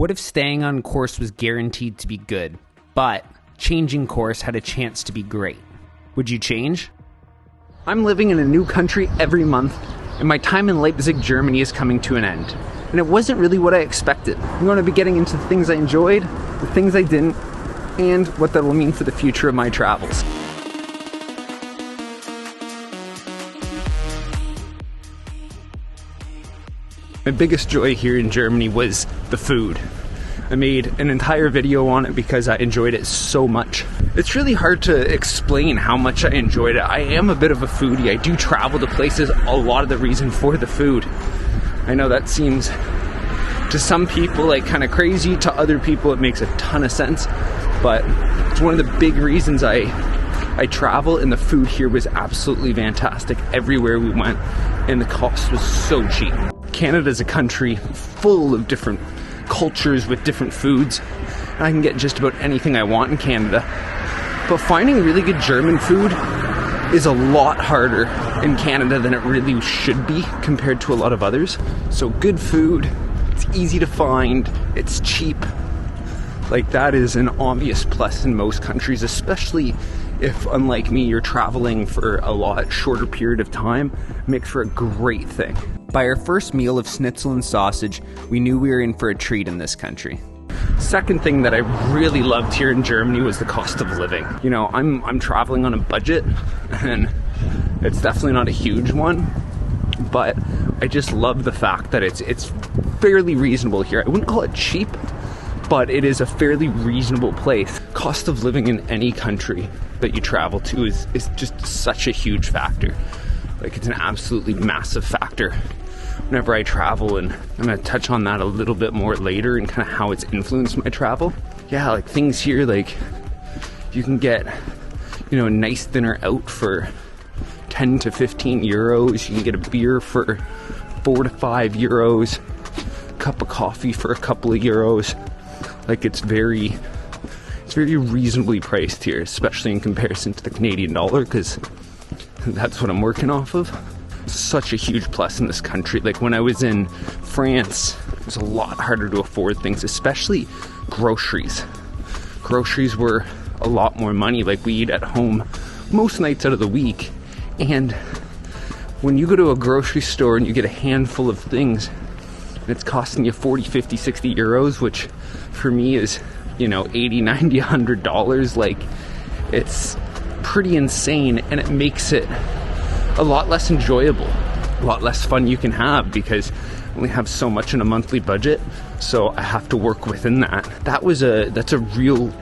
What if staying on course was guaranteed to be good, but changing course had a chance to be great? Would you change? I'm living in a new country every month, and my time in Leipzig, Germany is coming to an end. And it wasn't really what I expected. I'm going to be getting into the things I enjoyed, the things I didn't, and what that will mean for the future of my travels. My biggest joy here in Germany was the food. I made an entire video on it because I enjoyed it so much. It's really hard to explain how much I enjoyed it. I am a bit of a foodie. I do travel to places, a lot of the reason for the food. I know that seems to some people like kind of crazy, to other people it makes a ton of sense, but it's one of the big reasons I travel, and the food here was absolutely fantastic everywhere we went, and the cost was so cheap. Canada's a country full of different cultures with different foods, and I can get just about anything I want in Canada. But finding really good German food is a lot harder in Canada than it really should be compared to a lot of others. So good food, it's easy to find, it's cheap. Like, that is an obvious plus in most countries, especially if, unlike me, you're traveling for a lot shorter period of time. It makes for a great thing. By our first meal of schnitzel and sausage, we knew we were in for a treat in this country. Second thing that I really loved here in Germany was the cost of living. You know, I'm traveling on a budget, and it's definitely not a huge one, but I just love the fact that it's fairly reasonable here. I wouldn't call it cheap, but it is a fairly reasonable place. Cost of living in any country that you travel to is just such a huge factor. Like, it's an absolutely massive factor whenever I travel, and I'm going to touch on that a little bit more later and kind of how it's influenced my travel. Yeah, like things here, like you can get, you know, a nice dinner out for 10 to 15 euros. You can get a beer for 4 to 5 euros, a cup of coffee for a couple of euros. Like, it's very reasonably priced here, especially in comparison to the Canadian dollar, because that's what I'm working off of. Such a huge plus in this country. Like, when I was in France, it was a lot harder to afford things, especially groceries. Groceries were a lot more money. Like, we eat at home most nights out of the week, and when you go to a grocery store and you get a handful of things, and it's costing you 40, 50, 60 euros, which for me is, you know, 80, 90, $100, like, it's pretty insane, and it makes it a lot less enjoyable, a lot less fun you can have, because I only have so much in a monthly budget, so I have to work within that. That's a real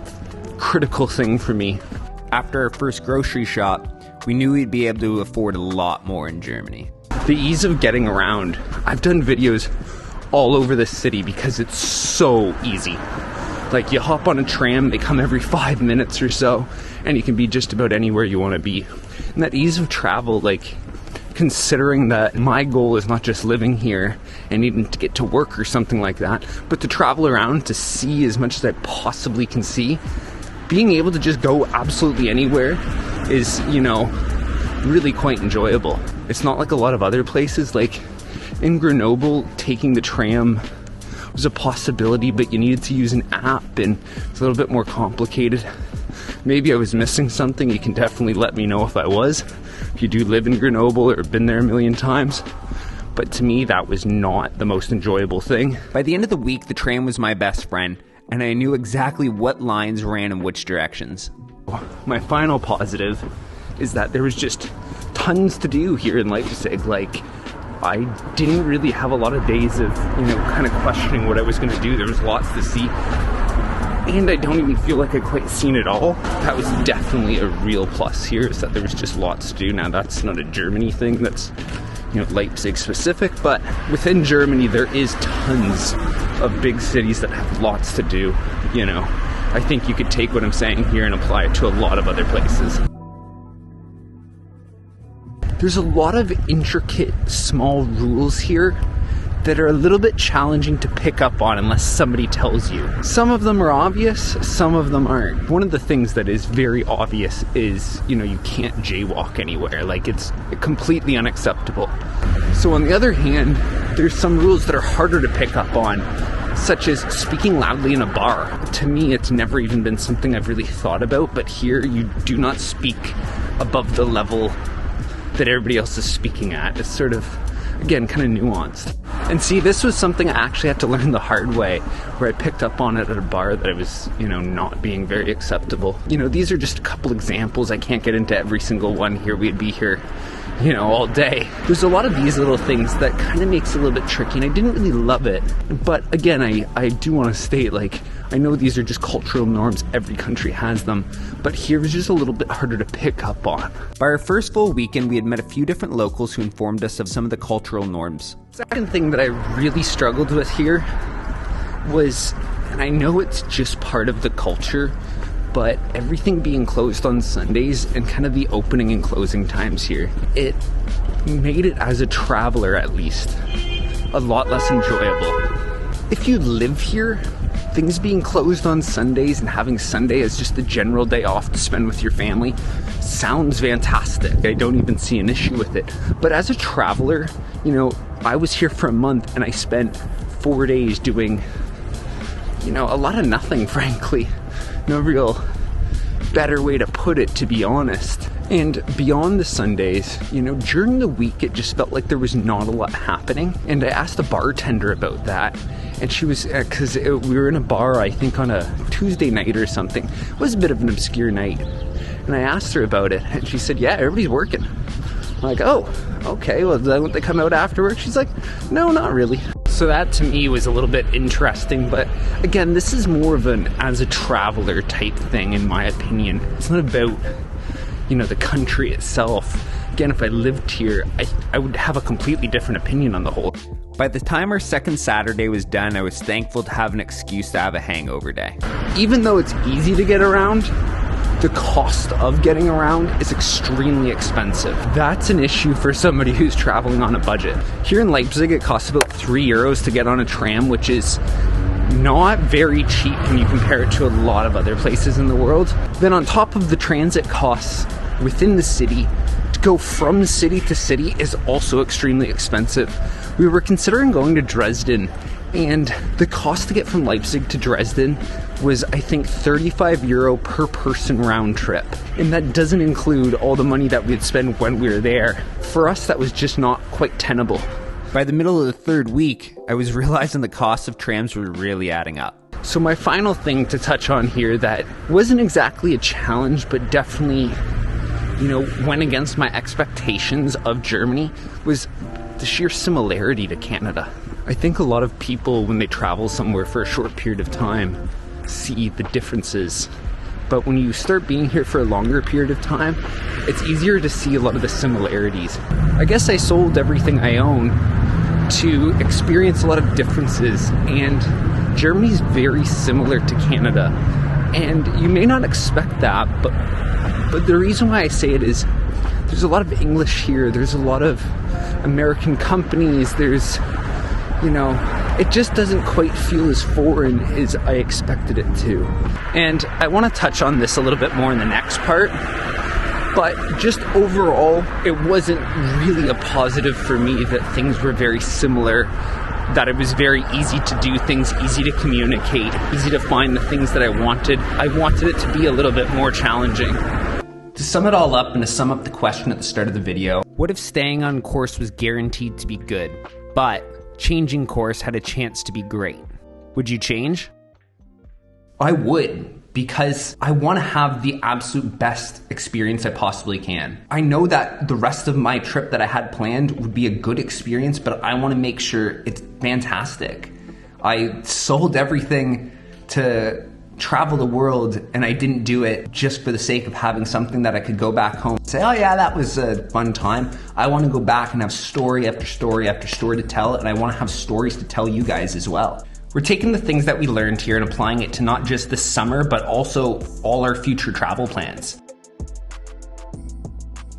critical thing for me. After our first grocery shop, we knew we'd be able to afford a lot more in Germany. The ease of getting around. I've done videos all over the city because it's so easy. Like, you hop on a tram, they come every 5 minutes or so, and you can be just about anywhere you want to be. And that ease of travel, like, considering that my goal is not just living here and needing to get to work or something like that, but to travel around to see as much as I possibly can see, being able to just go absolutely anywhere is, you know, really quite enjoyable. It's not like a lot of other places. Like, in Grenoble, taking the tram was a possibility, but you needed to use an app, and it's a little bit more complicated. Maybe I was missing something. You can definitely let me know if I was, if you do live in Grenoble or been there a million times. But to me, that was not the most enjoyable thing. By the end of the week, the tram was my best friend, and I knew exactly what lines ran in which directions. My final positive is that there was just tons to do here in Leipzig. Like, I didn't really have a lot of days of, you know, kind of questioning what I was going to do. There was lots to see, and I don't even feel like I'd quite seen it all. That was definitely a real plus here, is that there was just lots to do. Now, that's not a Germany thing, that's, you know, Leipzig specific, but within Germany there is tons of big cities that have lots to do. You know, I think you could take what I'm saying here and apply it to a lot of other places. There's a lot of intricate, small rules here that are a little bit challenging to pick up on unless somebody tells you. Some of them are obvious, some of them aren't. One of the things that is very obvious is, you know, you can't jaywalk anywhere. Like, it's completely unacceptable. So on the other hand, there's some rules that are harder to pick up on. such as speaking loudly in a bar. To me, it's never even been something I've really thought about, but here you do not speak above the level that everybody else is speaking at. It's sort of, again, kind of nuanced. And see, this was something I actually had to learn the hard way, where I picked up on it at a bar that I was, not being very acceptable. These are just a couple examples. I can't get into every single one here. We'd be here, all day. There's a lot of these little things that kind of makes it a little bit tricky, and I didn't really love it. But again, I do want to state, I know these are just cultural norms. Every country has them. But here was just a little bit harder to pick up on. By our first full weekend, we had met a few different locals who informed us of some of the cultural norms. Second thing that I really struggled with here was, and I know it's just part of the culture, but everything being closed on Sundays and kind of the opening and closing times here, it made it, as a traveler at least, a lot less enjoyable. If you live here, things being closed on Sundays and having Sunday as just the general day off to spend with your family sounds fantastic. I don't even see an issue with it. But as a traveler, I was here for a month and I spent 4 days doing, a lot of nothing, frankly. No real better way to put it, to be honest. And beyond the Sundays, during the week, it just felt like there was not a lot happening. And I asked the bartender about that. And she was, because we were in a bar, I think on a Tuesday night or something. It was a bit of an obscure night. And I asked her about it. And she said, yeah, everybody's working. I'm like, oh, okay, well, don't they come out after work? She's like, no, not really. So that to me was a little bit interesting, but again, this is more of an as a traveler type thing, in my opinion. It's not about, the country itself. Again, if I lived here, I would have a completely different opinion on the whole. By the time our second Saturday was done, I was thankful to have an excuse to have a hangover day. Even though it's easy to get around, the cost of getting around is extremely expensive. That's an issue for somebody who's traveling on a budget. Here in Leipzig, it costs about €3 to get on a tram, which is not very cheap when you compare it to a lot of other places in the world. Then on top of the transit costs within the city, to go from city to city is also extremely expensive. We were considering going to Dresden, and the cost to get from Leipzig to Dresden was, I think, €35 per person round trip. And that doesn't include all the money that we'd spend when we were there. For us, that was just not quite tenable. By the middle of the third week, I was realizing the cost of trams were really adding up. So my final thing to touch on here that wasn't exactly a challenge, but definitely, went against my expectations of Germany, was the sheer similarity to Canada. I think a lot of people, when they travel somewhere for a short period of time, see the differences. But when you start being here for a longer period of time, it's easier to see a lot of the similarities. I guess I sold everything I own to experience a lot of differences, and Germany's very similar to Canada. And you may not expect that, but the reason why I say it is there's a lot of English here, there's a lot of American companies, there's, it just doesn't quite feel as foreign as I expected it to. And I want to touch on this a little bit more in the next part, but just overall, it wasn't really a positive for me that things were very similar, that it was very easy to do things, easy to communicate, easy to find the things that I wanted. I wanted it to be a little bit more challenging. To sum it all up and to sum up the question at the start of the video, what if staying on course was guaranteed to be good, but changing course had a chance to be great? Would you change? I would, because I want to have the absolute best experience I possibly can. I know that the rest of my trip that I had planned would be a good experience, but I want to make sure it's fantastic. I sold everything to travel the world, and I didn't do it just for the sake of having something that I could go back home and say, oh yeah, that was a fun time. I want to go back and have story after story after story to tell, and I want to have stories to tell you guys as well. We're taking the things that we learned here and applying it to not just this summer, but also all our future travel plans.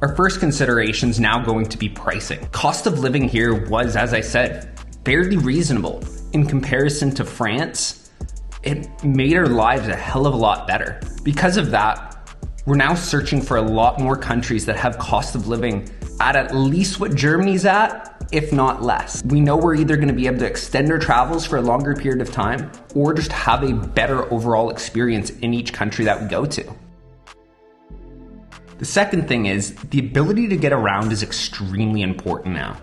Our first consideration is now going to be pricing. Cost of living here was, as I said, fairly reasonable. In comparison to France, it made our lives a hell of a lot better. Because of that, we're now searching for a lot more countries that have cost of living at least what Germany's at, if not less. We know we're either gonna be able to extend our travels for a longer period of time or just have a better overall experience in each country that we go to. The second thing is the ability to get around is extremely important now.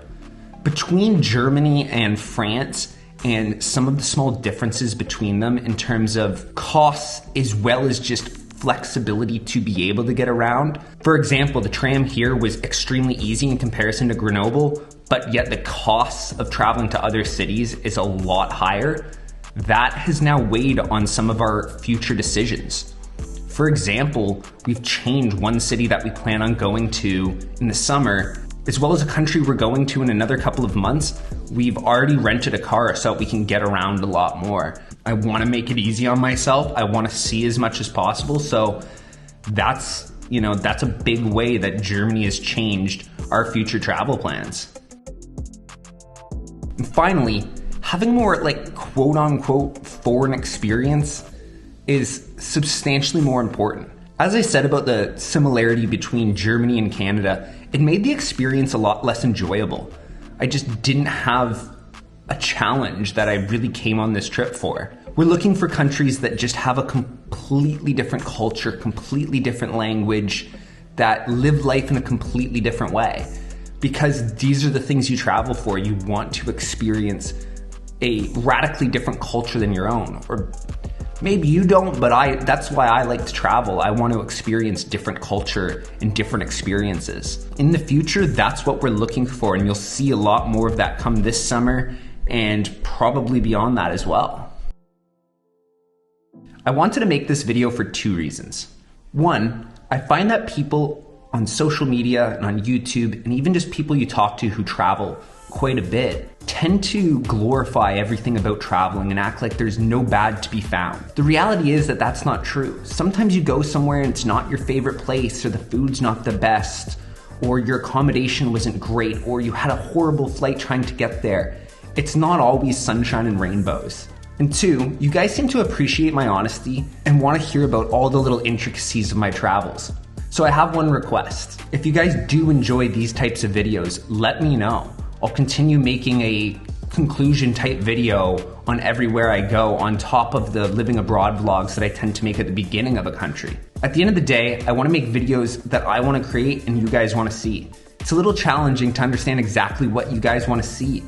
Between Germany and France, and some of the small differences between them in terms of costs as well as just flexibility to be able to get around. For example, the tram here was extremely easy in comparison to Grenoble, but yet the costs of traveling to other cities is a lot higher. That has now weighed on some of our future decisions. For example, we've changed one city that we plan on going to in the summer, as well as a country we're going to in another couple of months. We've already rented a car so we can get around a lot more. I want to make it easy on myself. I want to see as much as possible. So that's a big way that Germany has changed our future travel plans. And finally, having more like quote unquote foreign experience is substantially more important. As I said about the similarity between Germany and Canada, it made the experience a lot less enjoyable. I just didn't have a challenge that I really came on this trip for. We're looking for countries that just have a completely different culture, completely different language, that live life in a completely different way. Because these are the things you travel for. You want to experience a radically different culture than your own. Or maybe you don't, but that's why I like to travel. I want to experience different culture and different experiences. In the future, that's what we're looking for, and you'll see a lot more of that come this summer and probably beyond that as well. I wanted to make this video for two reasons. One, I find that people on social media and on YouTube, and even just people you talk to who travel quite a bit, tend to glorify everything about traveling and act like there's no bad to be found. The reality is that that's not true. Sometimes you go somewhere and it's not your favorite place, or the food's not the best, or your accommodation wasn't great, or you had a horrible flight trying to get there. It's not always sunshine and rainbows. And two, you guys seem to appreciate my honesty and want to hear about all the little intricacies of my travels. So I have one request. If you guys do enjoy these types of videos, let me know. I'll continue making a conclusion type video on everywhere I go on top of the living abroad vlogs that I tend to make at the beginning of a country. At the end of the day, I want to make videos that I want to create and you guys want to see. It's a little challenging to understand exactly what you guys want to see.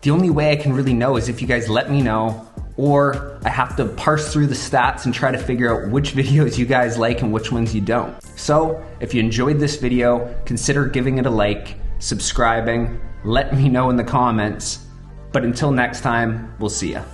The only way I can really know is if you guys let me know, or I have to parse through the stats and try to figure out which videos you guys like and which ones you don't. So if you enjoyed this video, consider giving it a like, subscribing, let me know in the comments. But until next time, we'll see ya.